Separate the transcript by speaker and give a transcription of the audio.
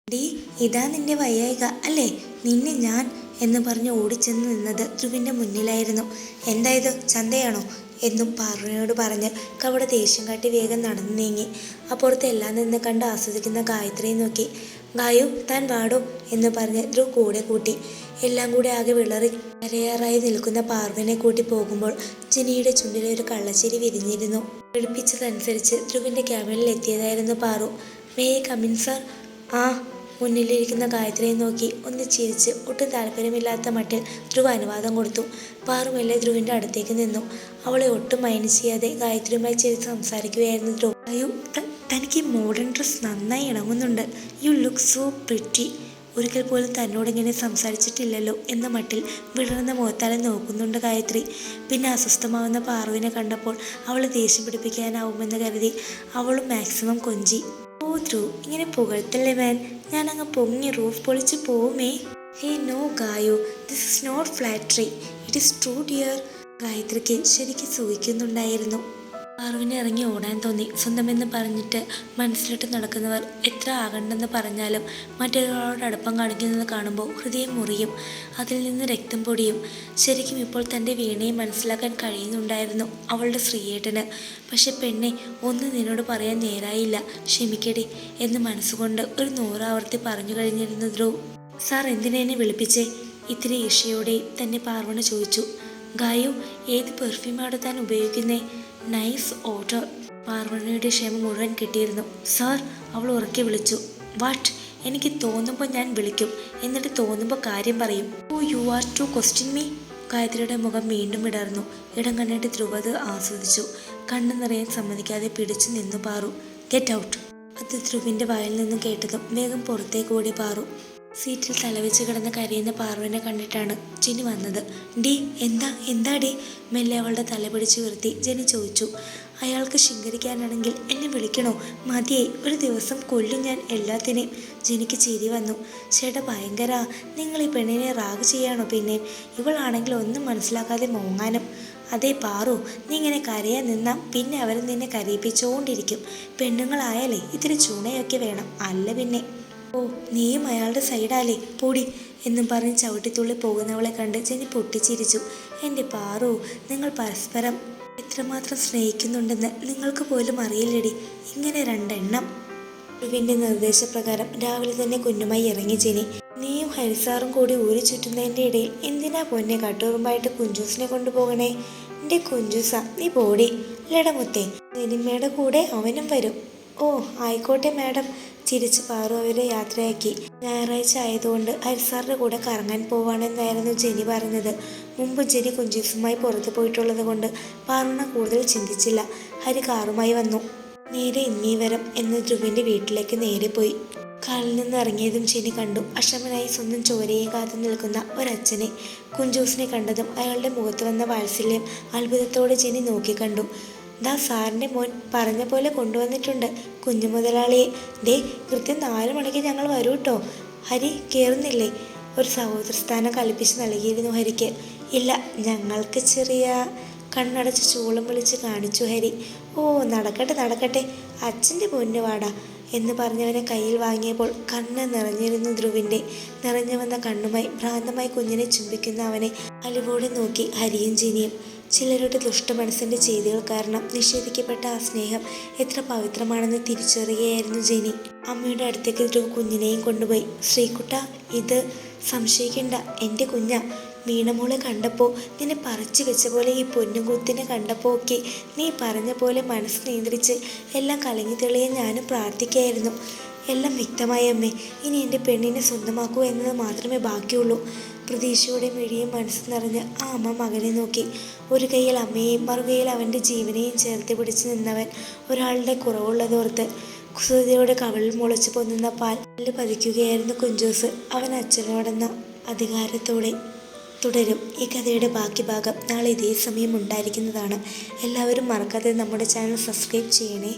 Speaker 1: D, ഇതാ നിന്റെ വയ്യായിക അല്ലേ? നിന്നെ ഞാൻ എന്ന് പറഞ്ഞ് ഓടിച്ചെന്ന് നിന്നത് ധ്രുവിൻ്റെ മുന്നിലായിരുന്നു. എന്തായത്, ചന്തയാണോ എന്നും പാർവണിയോട് പറഞ്ഞ് കവടെ ദേഷ്യം കാട്ടി വേഗം നടന്നു നീങ്ങി. അപ്പുറത്ത് എല്ലാം നിന്ന് കണ്ട് ആസ്വദിക്കുന്ന ഗായത്രിയെ നോക്കി. ഗായു, താൻ വാടോ എന്ന് പറഞ്ഞ് ധ്രുവ് കൂടെ കൂട്ടി. എല്ലാം കൂടെ ആകെ വിളറി കരയാറായി നിൽക്കുന്ന പാർവനെ കൂട്ടി പോകുമ്പോൾ ജെനിയുടെ ചുണ്ടിലെ ഒരു കള്ളച്ചിരി വിരിഞ്ഞിരുന്നു. വിളിപ്പിച്ചതനുസരിച്ച് ധ്രുവിൻ്റെ ക്യാബിനിൽ എത്തിയതായിരുന്നു Paru. May I come in sir? ആ. മുന്നിലിരിക്കുന്ന ഗായത്രിയെ നോക്കി ഒന്ന് ചിരിച്ച് ഒട്ടും താല്പര്യമില്ലാത്ത മട്ടിൽ ധ്രുവ് അനുവാദം കൊടുത്തു. പാറു മെല്ലെ ധ്രുവിൻ്റെ അടുത്തേക്ക് നിന്നു. അവളെ ഒട്ടും മൈൻഡ് ചെയ്യാതെ ഗായത്രിയുമായി ചിരിച്ച് സംസാരിക്കുകയായിരുന്നു ധ്രുവ്. അയ്യോ, തനിക്ക് ഈ മോഡേൺ ഡ്രസ് നന്നായി ഇണങ്ങുന്നുണ്ട്. You look so pretty. ഒരിക്കൽ പോലും തന്നോടിങ്ങനെ സംസാരിച്ചിട്ടില്ലല്ലോ എന്ന മട്ടിൽ വിടർന്ന മുഖത്താലെ നോക്കുന്നുണ്ട് ഗായത്രി. പിന്നെ അസ്വസ്ഥമാവുന്ന പാറുവിനെ കണ്ടപ്പോൾ അവളെ ദേഷ്യം പിടിപ്പിക്കാനാവുമെന്ന് കരുതി അവളും മാക്സിമം കൊഞ്ചി. ഓ ധ്രുവ്, ഇങ്ങനെ പുകഴ്ത്തല്ലേ മാൻ, ഞാനങ്ങ് പൊങ്ങി റൂഫ് പൊളിച്ച് പോവുമേ. Hey no Gayu, this is not flattery, it is true dear. ഗായത്രിക്ക് ശരിക്കും സൂഹിക്കുന്നുണ്ടായിരുന്നു. പാറുവിനെ ഇറങ്ങി ഓടാൻ തോന്നി. സ്വന്തമെന്ന് പറഞ്ഞിട്ട് മനസ്സിലിട്ട് നടക്കുന്നവർ എത്ര ആകണ്ടെന്ന് പറഞ്ഞാലും മറ്റൊരാളോട് അടുപ്പം കാണിക്കുന്നത് കാണുമ്പോൾ ഹൃദയം മുറിയും, അതിൽ നിന്ന് രക്തം പൊടിയും. ശരിക്കും ഇപ്പോൾ തൻ്റെ വീണയെ മനസ്സിലാക്കാൻ കഴിയുന്നുണ്ടായിരുന്നു അവളുടെ ശ്രീയേട്ടന്. പക്ഷെ പെണ്ണെ, ഒന്ന് നിന്നോട് പറയാൻ നേരായില്ല, ക്ഷമിക്കടി എന്ന് മനസ്സുകൊണ്ട് ഒരു 100 ആവർത്തി പറഞ്ഞു കഴിഞ്ഞിരുന്നു ധ്രുവ്. സാർ എന്തിനെ എന്നെ വിളിപ്പിച്ചേ? ഇത്തിരി ഈർഷ്യയോടെ തന്നെ പാർവണ ചോദിച്ചു. ഗായു, ഏത് പെർഫ്യൂമാണ് താൻ ഉപയോഗിക്കുന്നേ? Nice order. പാർവണിയുടെ ക്ഷമ മുഴുവൻ കിട്ടിയിരുന്നു. സാർ, അവൾ ഉറക്കെ വിളിച്ചു. വാട്ട്? എനിക്ക് തോന്നുമ്പോൾ ഞാൻ വിളിക്കും, എന്നിട്ട് തോന്നുമ്പോൾ കാര്യം പറയും. Oh you are to question me. ഗായത്രിയുടെ മുഖം വീണ്ടും ഇടർന്നു. ഇടം കണ്ടിട്ട് ധ്രുവത് ആസ്വദിച്ചു. കണ്ണു നിറയാൻ സമ്മതിക്കാതെ പിടിച്ചു നിന്നു പാറു. Get out. അത് ധ്രുവിൻ്റെ വായിൽ നിന്നും കേട്ടതും വേഗം പുറത്തേക്ക് ഓടി പാറു. സീറ്റിൽ തലവെച്ച് കിടന്ന് കരയുന്ന പാറുവിനെ കണ്ടിട്ടാണ് ജെനി വന്നത്. ഡി, എന്താ ഡി? മെല്ലെ അവളുടെ തല പിടിച്ച് ഉയർത്തി ജെനി ചോദിച്ചു. അയാൾക്ക് ശൃംഗരിക്കാനാണെങ്കിൽ എന്നെ വിളിക്കണോ? മതിയായി, ഒരു ദിവസം കൊല്ലും ഞാൻ എല്ലാത്തിനെയും. ജെനിക്ക് ചിരി വന്നു. ചേട്ടാ ഭയങ്കര, നിങ്ങൾ ഈ പെണ്ണിനെ റാഗ് ചെയ്യാണോ? പിന്നെ ഇവളാണെങ്കിൽ ഒന്നും മനസ്സിലാക്കാതെ മോങ്ങാനും. അതേ പാറു, നീ ഇങ്ങനെ കരയാൻ നിന്നാ പിന്നെ അവർ നിന്നെ കരയിപ്പിച്ചുകൊണ്ടിരിക്കും. പെണ്ണുങ്ങളായാലേ ഇത്തിരി ചൂണയൊക്കെ വേണം, അല്ല പിന്നെ. ഓ, നീയും അയാളുടെ സൈഡാലേ, പൊടി എന്നും പറഞ്ഞ് ചവിട്ടിത്തുള്ളി പോകുന്നവളെ കണ്ട് ജെനി പൊട്ടിച്ചിരിച്ചു. എൻ്റെ പാറു, നിങ്ങൾ പരസ്പരം എത്രമാത്രം സ്നേഹിക്കുന്നുണ്ടെന്ന് നിങ്ങൾക്ക് പോലും അറിയില്ലടി. ഇങ്ങനെ രണ്ടെണ്ണം. ധ്രുവിൻ്റെ നിർദ്ദേശപ്രകാരം രാവിലെ തന്നെ കുഞ്ഞുമായി ഇറങ്ങി ജെനി. നീയും ഹരിസാറും കൂടി ഊരി ചുറ്റുന്നതിൻ്റെ ഇടയിൽ എന്തിനാ പൊന്നെ കട്ടുറുമ്പായിട്ട് കുഞ്ചൂസിനെ കൊണ്ടുപോകണേ? എൻ്റെ കുഞ്ചൂസ, നീ പോടി. ലടമുത്തേ, ജെനിമ്മയുടെ കൂടെ അവനും വരും. ഓ ആയിക്കോട്ടെ മാഡം. ചിരിച്ച് പാറു അവരെ യാത്രയാക്കി. ഞായറാഴ്ച ആയതുകൊണ്ട് ഹരിസാറിൻ്റെ കൂടെ കറങ്ങാൻ പോവാണെന്നായിരുന്നു ജെനി പറഞ്ഞത്. മുമ്പ് ജെനി കുഞ്ചൂസുമായി പുറത്തു പോയിട്ടുള്ളത് കൊണ്ട് പാറുണ കൂടുതൽ ചിന്തിച്ചില്ല. ഹരി കാറുമായി വന്നു. നേരെ ഇന്നീവരം എന്ന് ധ്രുവിൻ്റെ വീട്ടിലേക്ക് നേരെ പോയി. കാലിൽ നിന്ന് ഇറങ്ങിയതും ജെനി കണ്ടു അക്ഷമനായി സ്വന്തം ചോരയെ കാത്തു നിൽക്കുന്ന ഒരച്ഛനെ. കുഞ്ചൂസിനെ കണ്ടതും അയാളുടെ മുഖത്ത് വന്ന വാത്സല്യം അത്ഭുതത്തോടെ ജെനി നോക്കിക്കണ്ടു. ദാ സാറിൻ്റെ മോൻ പറഞ്ഞ പോലെ കൊണ്ടുവന്നിട്ടുണ്ട് കുഞ്ഞു മുതലാളിയെ. ദേ, കൃത്യം 4 മണിക്ക് ഞങ്ങൾ വരൂ കേട്ടോ. ഹരി കയറുന്നില്ലേ? ഒരു സഹോദരസ്ഥാനം കൽപ്പിച്ച് നൽകിയിരുന്നു ഹരിക്ക്. ഇല്ല, ഞങ്ങൾക്ക് ചെറിയ കണ്ണടച്ച് ചൂളം വിളിച്ച് കാണിച്ചു ഹരി. ഓ നടക്കട്ടെ, അച്ഛൻ്റെ പൊന്നു വാടാ എന്ന് പറഞ്ഞവനെ കയ്യിൽ വാങ്ങിയപ്പോൾ കണ്ണ് നിറഞ്ഞിരുന്നു ധ്രുവിൻ്റെ. നിറഞ്ഞു വന്ന കണ്ണുമായി ഭ്രാന്തമായി കുഞ്ഞിനെ ചുംബിക്കുന്ന അവനെ അലിവോടെ നോക്കി ഹരിയും ജെനിയും. ചിലരുടെ ദുഷ്ടമനസ്സിൻ്റെ ചെയ്തികൾ കാരണം നിഷേധിക്കപ്പെട്ട ആ സ്നേഹം എത്ര പവിത്രമാണെന്ന് തിരിച്ചറിയുകയായിരുന്നു ജെനി. അമ്മയുടെ അടുത്തേക്ക് ധ്രുവ് കുഞ്ഞിനെയും കൊണ്ടുപോയി. ശ്രീകുട്ട, ഇത് സംശയിക്കണ്ട, എൻ്റെ കുഞ്ഞാ. മീണമോളെ കണ്ടപ്പോൾ, നിന്നെ പറിച്ചു വെച്ച പോലെ ഈ പൊന്നുകൂത്തിനെ കണ്ടപ്പോൾ ഒക്കെ നീ പറഞ്ഞ പോലെ മനസ്സ് നിയന്ത്രിച്ച് എല്ലാം കലങ്ങി തെളിയാൻ ഞാനും പ്രാർത്ഥിക്കായിരുന്നു. എല്ലാം വ്യക്തമായ അമ്മേ. ഇനി എൻ്റെ പെണ്ണിനെ സ്വന്തമാക്കൂ എന്നത് മാത്രമേ ബാക്കിയുള്ളൂ. പ്രതീക്ഷയുടെ മിഴിയും മനസ്സ് നിറഞ്ഞ് ആ അമ്മ മകനെ നോക്കി. ഒരു കൈയിൽ അമ്മയെയും മറുകൈയിൽ അവൻ്റെ ജീവനെയും ചേർത്ത് പിടിച്ച് നിന്നവൻ ഒരാളുടെ കുറവുള്ളതോർത്ത് കുസൃതിയോടെ കവളിൽ മുളച്ചു പൊന്നുന്ന പാൽ പതിക്കുകയായിരുന്നു കുഞ്ചൂസ് അവൻ അച്ഛനോടെന്ന അധികാരത്തോടെ. തുടരും. ഈ കഥയുടെ ബാക്കി ഭാഗം നാളെ ഇതേ സമയം ഉണ്ടായിരിക്കുന്നതാണ്. എല്ലാവരും മറക്കാതെ നമ്മുടെ ചാനൽ സബ്സ്ക്രൈബ് ചെയ്യണേ.